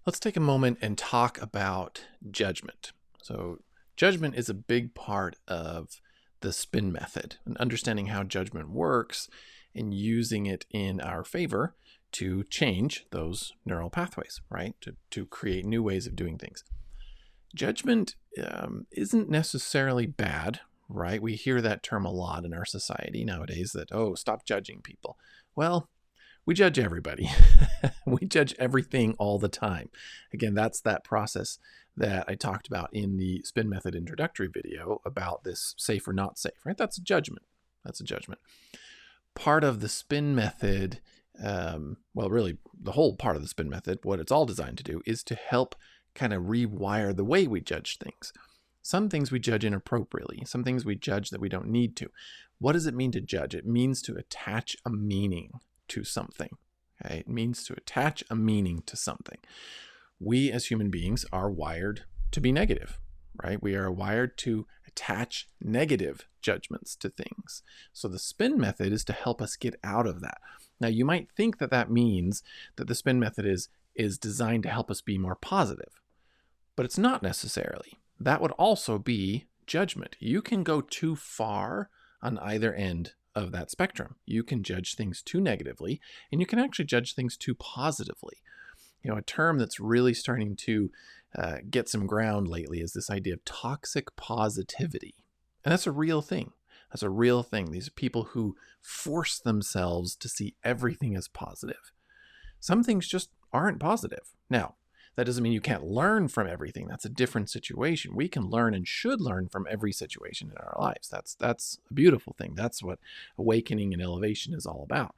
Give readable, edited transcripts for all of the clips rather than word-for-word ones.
Let's take a moment and talk about judgment. So, judgment is a big part of the spin method and understanding how judgment works and using it in our favor to change those neural pathways, right? To create new ways of doing things. Judgment isn't necessarily bad, right? We hear that term a lot in our society nowadays that, oh, stop judging people. Well, we judge everybody. We judge everything all the time. Again, that's that process that I talked about in the spin method introductory video about this safe or not safe, right? That's a judgment. That's a judgment. Part of the spin method, well, really the whole part of the spin method, what it's all designed to do is to help kind of rewire the way we judge things. Some things we judge inappropriately. Some things we judge that we don't need to. What does it mean to judge? It means to attach a meaning to something. Okay? It means to attach a meaning to something. We as human beings are wired to be negative, right? We are wired to attach negative judgments to things. So the spin method is to help us get out of that. Now you might think that that means that the spin method is designed to help us be more positive, but it's not necessarily. That would also be judgment. You can go too far on either end of that spectrum. You can judge things too negatively, and you can actually judge things too positively. You know, a term that's really starting to get some ground lately is this idea of toxic positivity. And that's a real thing. That's a real thing. These are people who force themselves to see everything as positive. Some things just aren't positive. Now, that doesn't mean you can't learn from everything. That's a different situation. We can learn and should learn from every situation in our lives. That's a beautiful thing. That's what awakening and elevation is all about.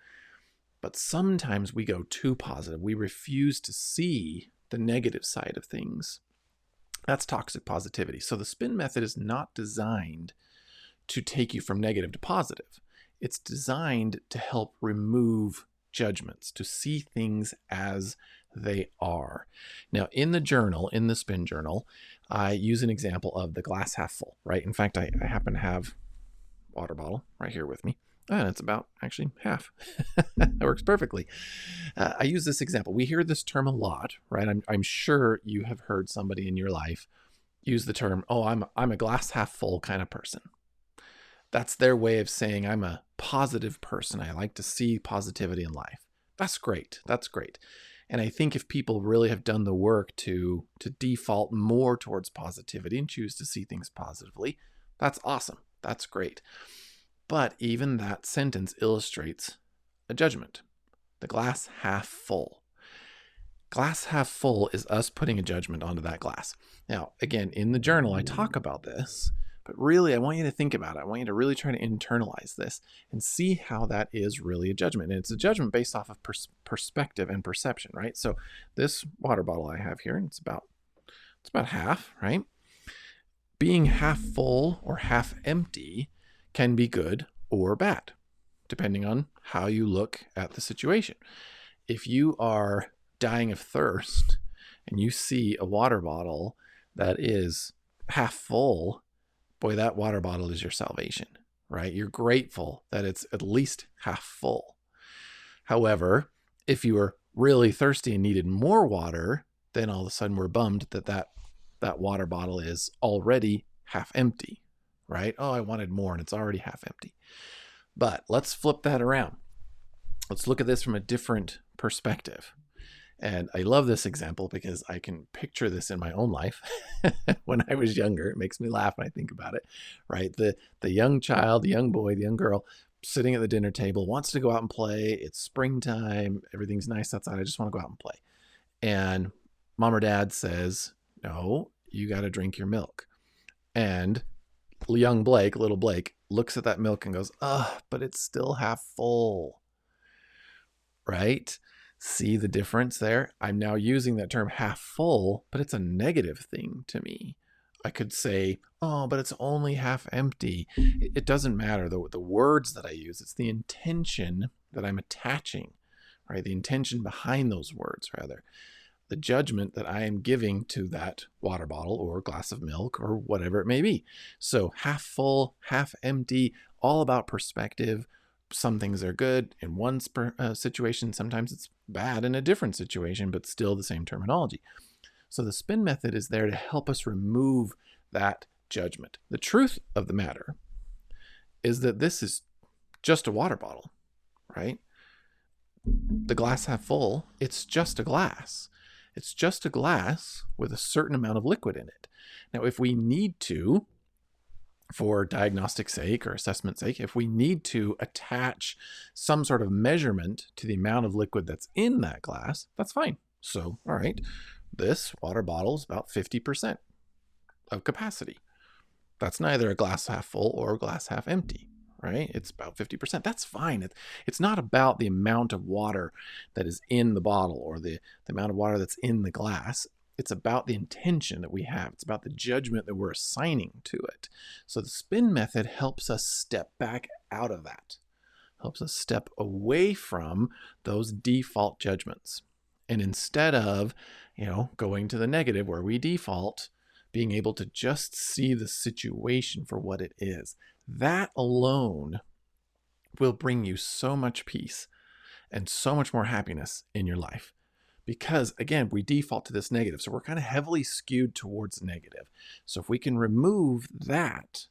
But sometimes we go too positive. We refuse to see the negative side of things. That's toxic positivity. So the spin method is not designed to take you from negative to positive. It's designed to help remove judgments, to see things as they are. Now, in the journal, in the spin journal, I use an example of the glass half full, right? In fact, I happen to have a water bottle right here with me. And it's about actually half. That works perfectly. I use this example. We hear this term a lot, right? I'm sure you have heard somebody in your life use the term, oh, I'm a glass half full kind of person. That's their way of saying I'm a positive person. I like to see positivity in life. That's great. That's great. And I think if people really have done the work to default more towards positivity and choose to see things positively, that's awesome. That's great. But even that sentence illustrates a judgment. The glass half full. Glass half full is us putting a judgment onto that glass. Now, again, in the journal, I talk about this, but really, I want you to think about it. I want you to really try to internalize this and see how that is really a judgment. And it's a judgment based off of perspective and perception, right? So this water bottle I have here, it's about half, right? Being half full or half empty can be good or bad, depending on how you look at the situation. If you are dying of thirst and you see a water bottle that is half full, boy, that water bottle is your salvation, right? You're grateful that it's at least half full. However, if you were really thirsty and needed more water, then all of a sudden we're bummed that water bottle is already half empty, right? Oh, I wanted more and it's already half empty. But let's flip that around. Let's look at this from a different perspective. And I love this example because I can picture this in my own life when I was younger. It makes me laugh when I think about it, right? The young child, the young boy, the young girl sitting at the dinner table wants to go out and play. It's springtime. Everything's nice outside. I just want to go out and play. And mom or dad says, no, you got to drink your milk. And young Blake, little Blake, looks at that milk and goes, but it's still half full, right? See the difference there? I'm now using that term half full, but it's a negative thing to me. I could say, oh, but it's only half empty. It doesn't matter the words that I use. It's the intention that I'm attaching, right? The intention behind those words, rather. The judgment that I am giving to that water bottle or glass of milk or whatever it may be. So half full, half empty, all about perspective. Some things are good in one situation. Sometimes bad in a different situation, but still the same terminology. So the spin method is there to help us remove that judgment. The truth of the matter is that this is just a water bottle, right? The glass half full, it's just a glass. It's just a glass with a certain amount of liquid in it. Now, if we need to, for diagnostic sake or assessment sake, if we need to attach some sort of measurement to the amount of liquid that's in that glass, that's fine. So, all right, this water bottle is about 50% of capacity. That's neither a glass half full or a glass half empty, right? It's about 50%. That's fine. It's not about the amount of water that is in the bottle or the amount of water that's in the glass. It's about the intention that we have. It's about the judgment that we're assigning to it. So the spin method helps us step back out of that, helps us step away from those default judgments. And instead of, going to the negative where we default, being able to just see the situation for what it is, that alone will bring you so much peace and so much more happiness in your life. Because again, we default to this negative. So we're kind of heavily skewed towards negative. So if we can remove that,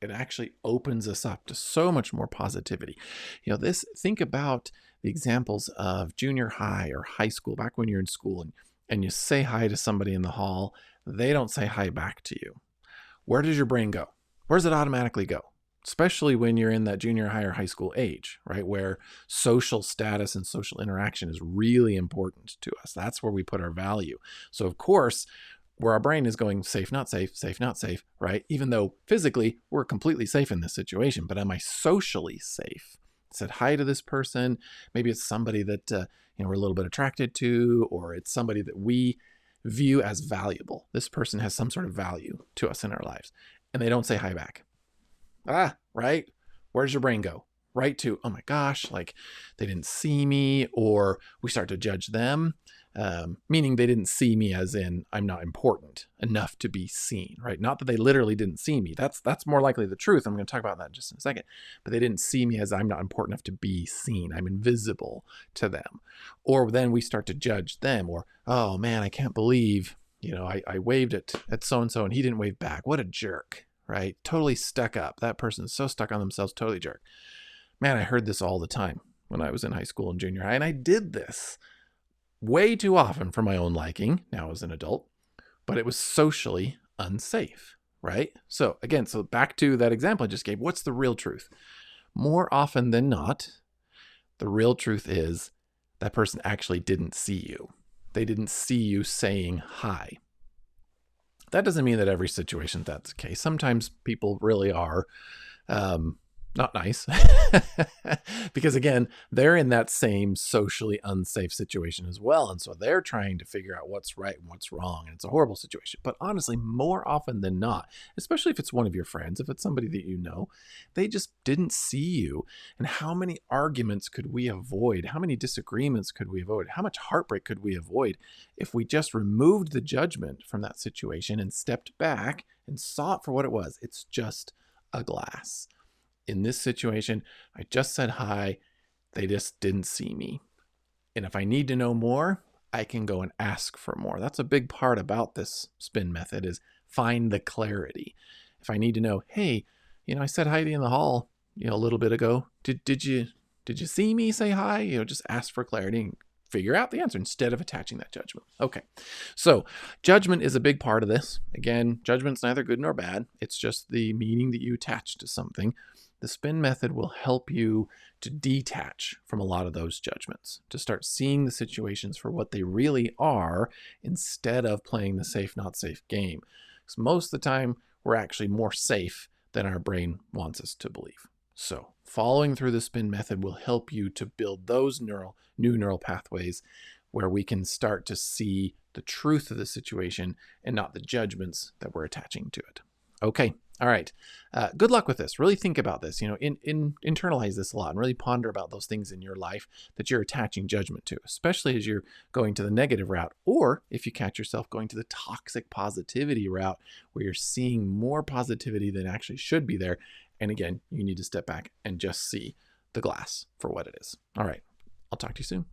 it actually opens us up to so much more positivity. Think about the examples of junior high or high school, back when you're in school and you say hi to somebody in the hall, they don't say hi back to you. Where does your brain go? Where does it automatically go? Especially when you're in that junior high or high school age, right? Where social status and social interaction is really important to us. That's where we put our value. So of course, where our brain is going safe, not safe, safe, not safe, right? Even though physically we're completely safe in this situation, but am I socially safe? I said hi to this person. Maybe it's somebody that we're a little bit attracted to, or it's somebody that we view as valuable. This person has some sort of value to us in our lives, and they don't say hi back. Right? Where's your brain go? Right to, oh my gosh, like they didn't see me, or we start to judge them, meaning they didn't see me as in I'm not important enough to be seen, right? Not that they literally didn't see me. That's more likely the truth. I'm going to talk about that in just in a second. But they didn't see me as I'm not important enough to be seen. I'm invisible to them. Or then we start to judge them, or, oh man, I can't believe, I waved at so-and-so and he didn't wave back. What a jerk. Right? Totally stuck up. That person's so stuck on themselves, totally jerk. Man, I heard this all the time when I was in high school and junior high, and I did this way too often for my own liking now as an adult, but it was socially unsafe, right? So again, back to that example I just gave, what's the real truth? More often than not, the real truth is that person actually didn't see you. They didn't see you saying hi. That doesn't mean that every situation that's the case. Sometimes people really are not nice because again, they're in that same socially unsafe situation as well. And so they're trying to figure out what's right and what's wrong. And it's a horrible situation. But honestly, more often than not, especially if it's one of your friends, if it's somebody that you know, they just didn't see you. And how many arguments could we avoid? How many disagreements could we avoid? How much heartbreak could we avoid if we just removed the judgment from that situation and stepped back and saw it for what it was? It's just a glass. In this situation, I just said hi. They just didn't see me. And if I need to know more, I can go and ask for more. That's a big part about this spin method, is find the clarity. If I need to know, hey, I said hi to you in the hall, a little bit ago. Did you see me say hi? Just ask for clarity and figure out the answer instead of attaching that judgment. Okay. So judgment is a big part of this. Again, judgment's neither good nor bad. It's just the meaning that you attach to something. The spin method will help you to detach from a lot of those judgments, to start seeing the situations for what they really are instead of playing the safe, not safe game. Because most of the time, we're actually more safe than our brain wants us to believe. So following through the spin method will help you to build those new neural pathways where we can start to see the truth of the situation and not the judgments that we're attaching to it. Okay. All right. Good luck with this. Really think about this, internalize this a lot and really ponder about those things in your life that you're attaching judgment to, especially as you're going to the negative route, or if you catch yourself going to the toxic positivity route where you're seeing more positivity than actually should be there. And again, you need to step back and just see the glass for what it is. All right. I'll talk to you soon.